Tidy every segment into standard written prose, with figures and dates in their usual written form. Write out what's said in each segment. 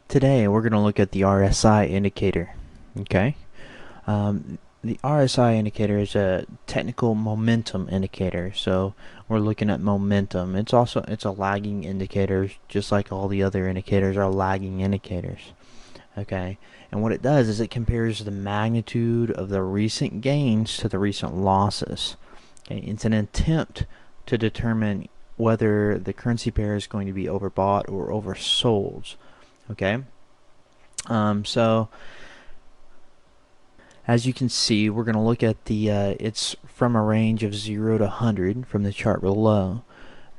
Today we're going to look at the RSI indicator. Okay, the RSI indicator is a technical momentum indicator. So we're looking at momentum. It's a lagging indicator, just like all the other indicators are lagging indicators. Okay, and what it does is it compares the magnitude of the recent gains to the recent losses. Okay, it's an attempt to determine whether the currency pair is going to be overbought or oversold. Okay, so as you can see, we're going to look at the it's from a range of 0 to 100 from the chart below.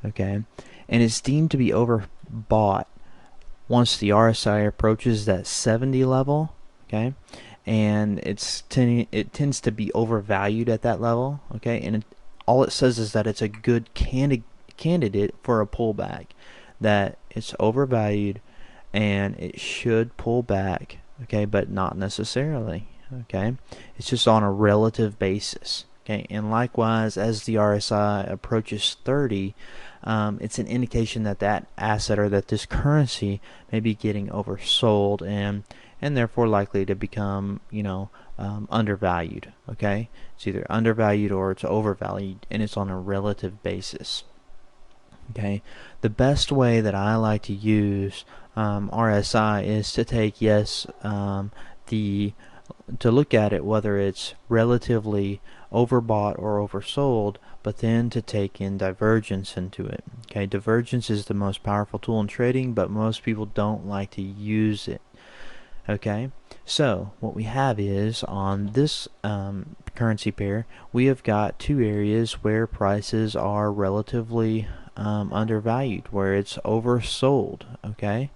Okay, and it's deemed to be overbought once the RSI approaches that 70 level. Okay, and it tends to be overvalued at that level. Okay, and all it says is that it's a good candidate for a pullback, that it's overvalued and it should pull back. Okay, but not necessarily. Okay, it's just on a relative basis. Okay, and likewise, as the RSI approaches 30, it's an indication that that asset or that this currency may be getting oversold and therefore likely to become, undervalued. Okay, it's either undervalued or it's overvalued, and it's on a relative basis. Okay, the best way that I like to use RSI is to take to look at it whether it's relatively overbought or oversold, but then to take in divergence into it. Okay, divergence is the most powerful tool in trading, but most people don't like to use it. Okay, so what we have is on this currency pair, we have got two areas where prices are relatively undervalued, where it's oversold. Okay,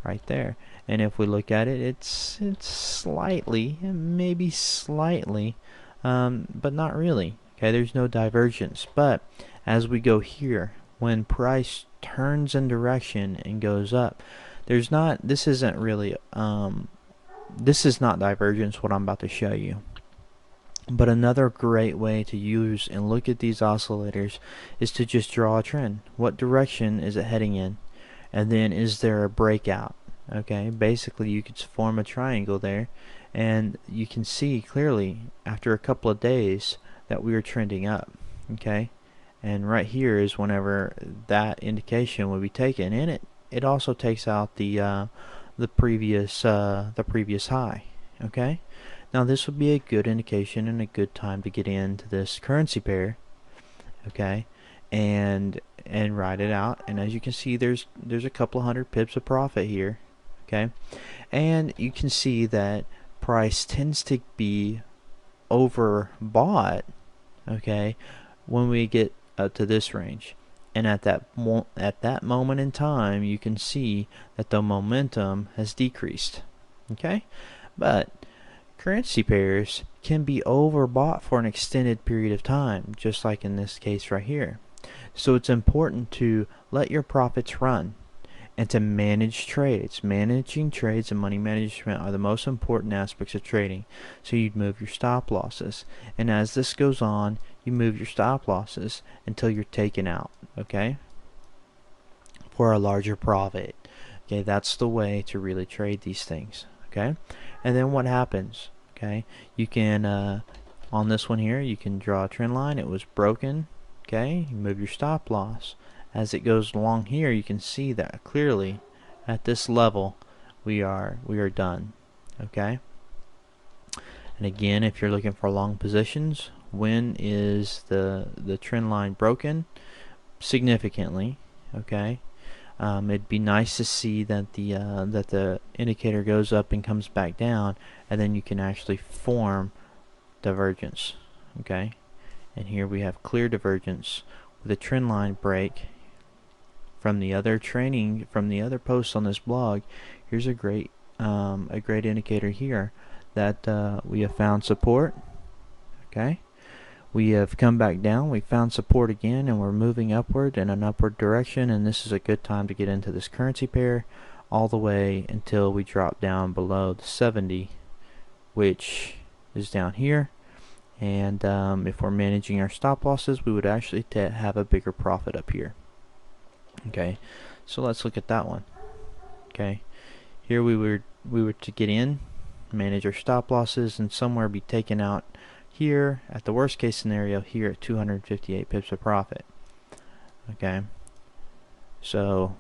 right there. And if we look at it, it's slightly, maybe slightly, but not really. Okay, there's no divergence. But as we go here, when price turns in direction and goes up, there's not. This isn't really. This is not divergence. What I'm about to show you. But another great way to use and look at these oscillators is to just draw a trend. What direction is it heading in? And then is there a breakout? Okay, basically you could form a triangle there, and you can see clearly after a couple of days that we are trending up. Okay, and right here is whenever that indication would be taken, and it also takes out the previous high. Okay, now this would be a good indication and a good time to get into this currency pair. Okay, and write it out, and as you can see, there's a couple of hundred pips of profit here. Okay, and you can see that price tends to be overbought. Okay, when we get up to this range, and at that moment in time, you can see that the momentum has decreased. Okay, but currency pairs can be overbought for an extended period of time, just like in this case right here. So it's important to let your profits run and to manage trades. Managing trades and money management are the most important aspects of trading. So you'd move your stop losses, and as this goes on, you move your stop losses until you're taken out. Okay, for a larger profit. Okay, that's the way to really trade these things. Okay, and then what happens? Okay, you can on this one here, you can draw a trend line. It was broken. Okay, you move your stop loss. As it goes along here, you can see that clearly at this level we are done. Okay, and again, if you're looking for long positions, when is the trend line broken? Significantly. Okay, it'd be nice to see that the indicator goes up and comes back down, and then you can actually form divergence. Okay, and here we have clear divergence with a trend line break. From the other posts on this blog, here's a great indicator here that we have found support. Okay, we have come back down, we found support again, and we're moving upward in an upward direction, and this is a good time to get into this currency pair all the way until we drop down below the 70, which is down here. And if we're managing our stop losses, we would actually have a bigger profit up here. Okay, so let's look at that one. Okay, Here we were to get in, manage our stop losses, and somewhere be taken out here at the worst case scenario here at 258 pips of profit. Okay, so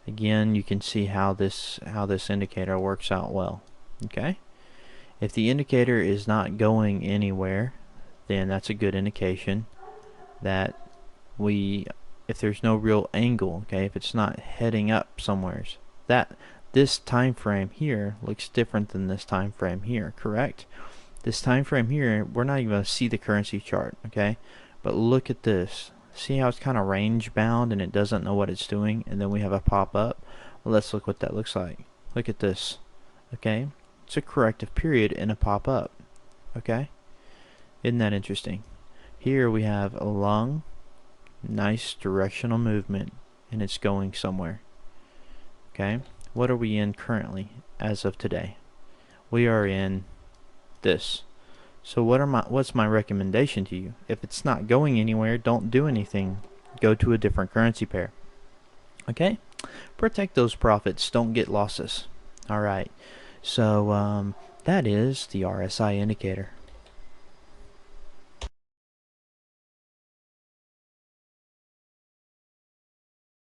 again, you can see how this indicator works out well. Okay, if the indicator is not going anywhere, then that's a good indication that if there's no real angle, okay, if it's not heading up somewheres, that this time frame here looks different than this time frame here, correct? This time frame here, we're not even going to see the currency chart, okay? But look at this. See how it's kind of range bound and it doesn't know what it's doing, and then we have a pop up. Well, let's look what that looks like. Look at this, okay? It's a corrective period and a pop up, okay? Isn't that interesting? Here we have a long, nice directional movement, and it's going somewhere. Okay, what are we in currently as of today? We are in this. So what's my recommendation to you? If it's not going anywhere, don't do anything. Go to a different currency pair. Okay, protect those profits. Don't get losses. All right. So that is the RSI indicator.